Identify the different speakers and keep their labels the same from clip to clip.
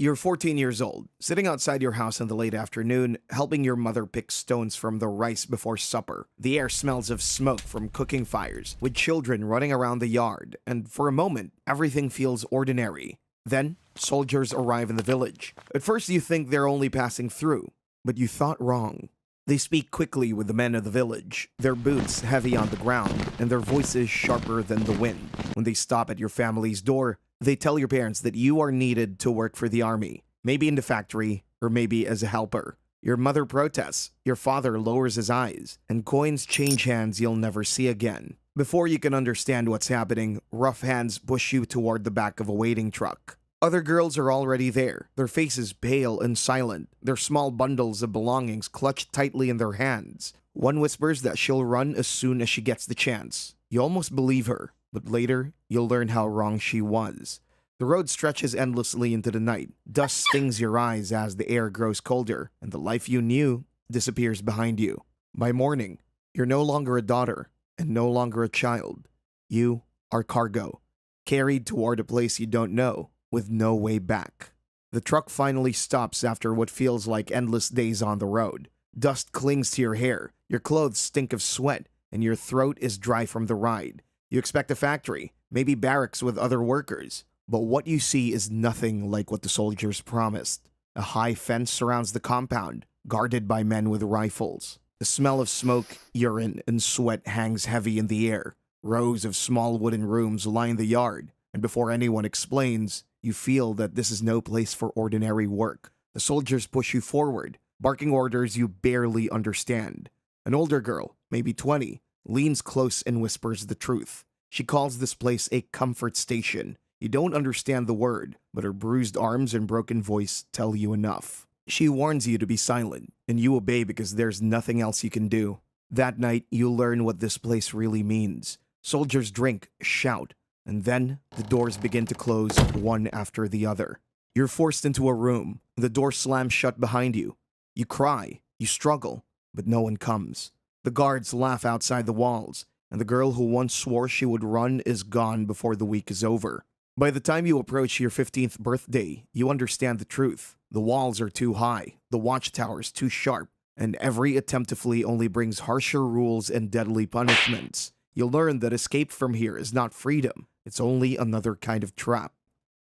Speaker 1: You're 14 years old, sitting outside your house in the late afternoon, helping your mother pick stones from the rice before supper. The air smells of smoke from cooking fires, with children running around the yard, and for a moment, everything feels ordinary. Then, soldiers arrive in the village. At first, you think they're only passing through, but you thought wrong. They speak quickly with the men of the village, their boots heavy on the ground, and their voices sharper than the wind. When they stop at your family's door, they tell your parents that you are needed to work for the army, maybe in the factory, or maybe as a helper. Your mother protests, your father lowers his eyes, and coins change hands you'll never see again. Before you can understand what's happening, rough hands push you toward the back of a waiting truck. Other girls are already there, their faces pale and silent, their small bundles of belongings clutched tightly in their hands. One whispers that she'll run as soon as she gets the chance. You almost believe her, but later, you'll learn how wrong she was. The road stretches endlessly into the night. Dust stings your eyes as the air grows colder, and the life you knew disappears behind you. By morning, you're no longer a daughter, and no longer a child. You are cargo, carried toward a place you don't know, with no way back. The truck finally stops after what feels like endless days on the road. Dust clings to your hair, your clothes stink of sweat, and your throat is dry from the ride. You expect a factory, maybe barracks with other workers, but what you see is nothing like what the soldiers promised. A high fence surrounds the compound, guarded by men with rifles. The smell of smoke, urine, and sweat hangs heavy in the air. Rows of small wooden rooms line the yard, and before anyone explains, you feel that this is no place for ordinary work. The soldiers push you forward, barking orders you barely understand. An older girl, maybe 20, leans close and whispers the truth. She calls this place a comfort station. You don't understand the word, but her bruised arms and broken voice tell you enough. She warns you to be silent, and you obey because there's nothing else you can do. That night, you learn what this place really means. Soldiers drink, shout, and then the doors begin to close one after the other. You're forced into a room. The door slams shut behind you. You cry, you struggle, but no one comes. The guards laugh outside the walls, and the girl who once swore she would run is gone before the week is over. By the time you approach your 15th birthday, you understand the truth. The walls are too high, the watchtowers too sharp, and every attempt to flee only brings harsher rules and deadly punishments. You'll learn that escape from here is not freedom, it's only another kind of trap.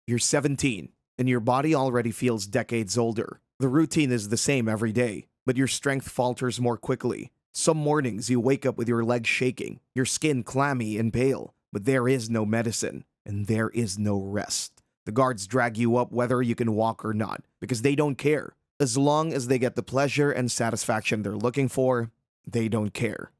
Speaker 1: You're 17, and your body already feels decades older. The routine is the same every day, but your strength falters more quickly. Some mornings you wake up with your legs shaking, your skin clammy and pale, but there is no medicine, and there is no rest. The guards drag you up whether you can walk or not, because they don't care. As long as they get the pleasure and satisfaction they're looking for, they don't care.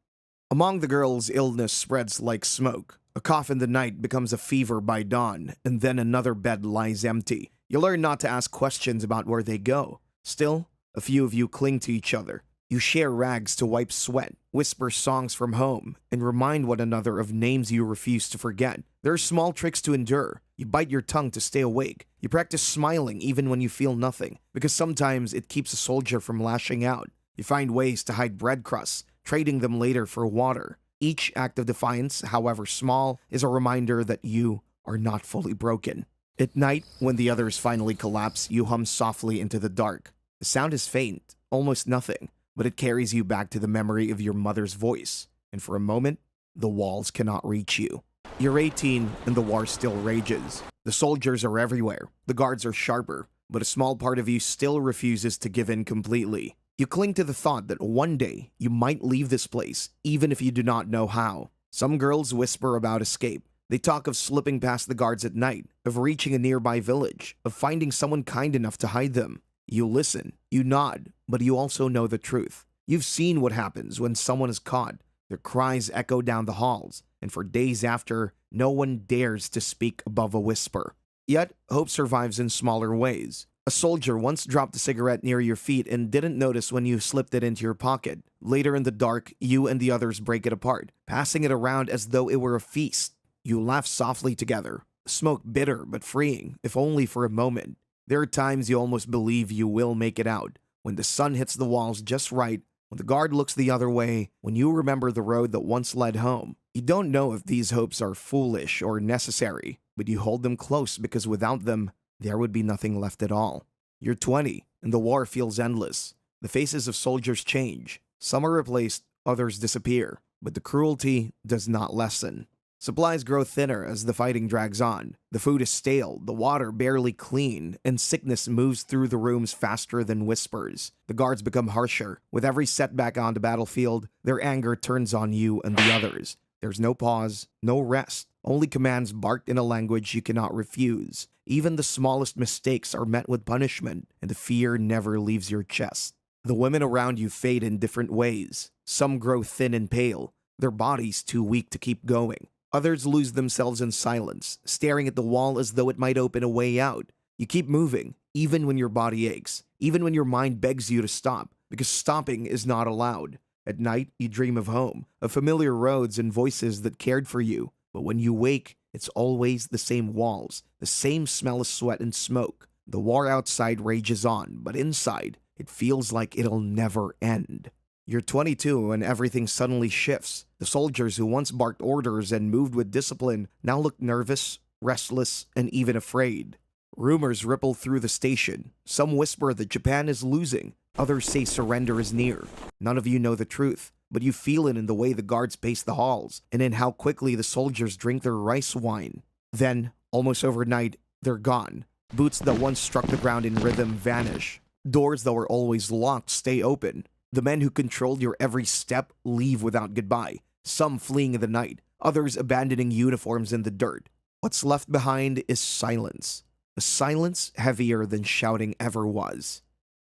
Speaker 1: Among the girls, illness spreads like smoke. A cough in the night becomes a fever by dawn, and then another bed lies empty. You learn not to ask questions about where they go. Still, a few of you cling to each other. You share rags to wipe sweat, whisper songs from home, and remind one another of names you refuse to forget. There are small tricks to endure. You bite your tongue to stay awake. You practice smiling even when you feel nothing, because sometimes it keeps a soldier from lashing out. You find ways to hide bread crusts, trading them later for water. Each act of defiance, however small, is a reminder that you are not fully broken. At night, when the others finally collapse, you hum softly into the dark. The sound is faint, almost nothing, but it carries you back to the memory of your mother's voice, and for a moment, the walls cannot reach you. You're 18, and the war still rages. The soldiers are everywhere, the guards are sharper, but a small part of you still refuses to give in completely. You cling to the thought that one day you might leave this place, even if you do not know how. Some girls whisper about escape. They talk of slipping past the guards at night, of reaching a nearby village, of finding someone kind enough to hide them. You listen, you nod, but you also know the truth. You've seen what happens when someone is caught. Their cries echo down the halls, and for days after, no one dares to speak above a whisper. Yet, hope survives in smaller ways. A soldier once dropped a cigarette near your feet and didn't notice when you slipped it into your pocket. Later in the dark, you and the others break it apart, passing it around as though it were a feast. You laugh softly together, smoke bitter but freeing, if only for a moment. There are times you almost believe you will make it out, when the sun hits the walls just right, when the guard looks the other way, when you remember the road that once led home. You don't know if these hopes are foolish or necessary, but you hold them close because without them, there would be nothing left at all. You're 20, and the war feels endless. The faces of soldiers change. Some are replaced, others disappear. But the cruelty does not lessen. Supplies grow thinner as the fighting drags on. The food is stale, the water barely clean, and sickness moves through the rooms faster than whispers. The guards become harsher. With every setback on the battlefield, their anger turns on you and the others. There's no pause, no rest, only commands barked in a language you cannot refuse. Even the smallest mistakes are met with punishment, and the fear never leaves your chest. The women around you fade in different ways. Some grow thin and pale, their bodies too weak to keep going. Others lose themselves in silence, staring at the wall as though it might open a way out. You keep moving, even when your body aches, even when your mind begs you to stop, because stopping is not allowed. At night, you dream of home, of familiar roads and voices that cared for you. But when you wake, it's always the same walls, the same smell of sweat and smoke. The war outside rages on, but inside, it feels like it'll never end. You're 22 and everything suddenly shifts. The soldiers who once barked orders and moved with discipline now look nervous, restless, and even afraid. Rumors ripple through the station. Some whisper that Japan is losing. Others say surrender is near. None of you know the truth, but you feel it in the way the guards pace the halls and in how quickly the soldiers drink their rice wine. Then, almost overnight, they're gone. Boots that once struck the ground in rhythm vanish. Doors that were always locked stay open. The men who controlled your every step leave without goodbye, some fleeing in the night, others abandoning uniforms in the dirt. What's left behind is silence, a silence heavier than shouting ever was.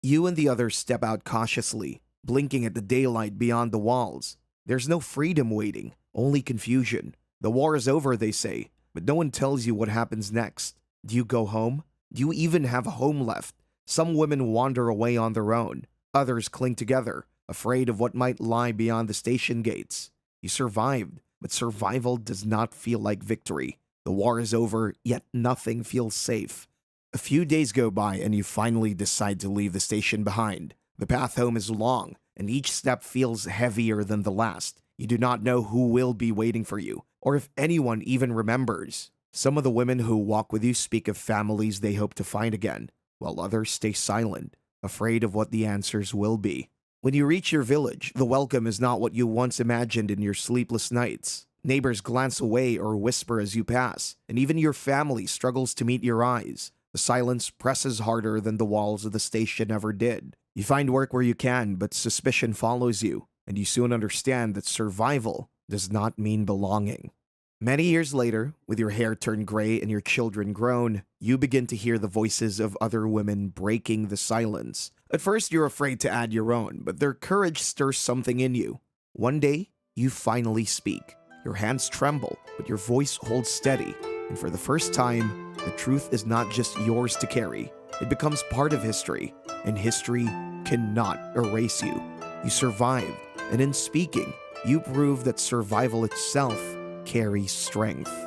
Speaker 1: You and the others step out cautiously, blinking at the daylight beyond the walls. There's no freedom waiting, only confusion. The war is over, they say, but no one tells you what happens next. Do you go home? Do you even have a home left? Some women wander away on their own. Others cling together, afraid of what might lie beyond the station gates. You survived, but survival does not feel like victory. The war is over, yet nothing feels safe. A few days go by and you finally decide to leave the station behind. The path home is long, and each step feels heavier than the last. You do not know who will be waiting for you, or if anyone even remembers. Some of the women who walk with you speak of families they hope to find again, while others stay silent, afraid of what the answers will be. When you reach your village, the welcome is not what you once imagined in your sleepless nights. Neighbors glance away or whisper as you pass, and even your family struggles to meet your eyes. The silence presses harder than the walls of the station ever did. You find work where you can, but suspicion follows you, and you soon understand that survival does not mean belonging. Many years later, with your hair turned gray and your children grown, you begin to hear the voices of other women breaking the silence. At first, you're afraid to add your own, but their courage stirs something in you. One day, you finally speak. Your hands tremble, but your voice holds steady. And for the first time, the truth is not just yours to carry. It becomes part of history, and history cannot erase you. You survived, and in speaking, you prove that survival itself carries strength.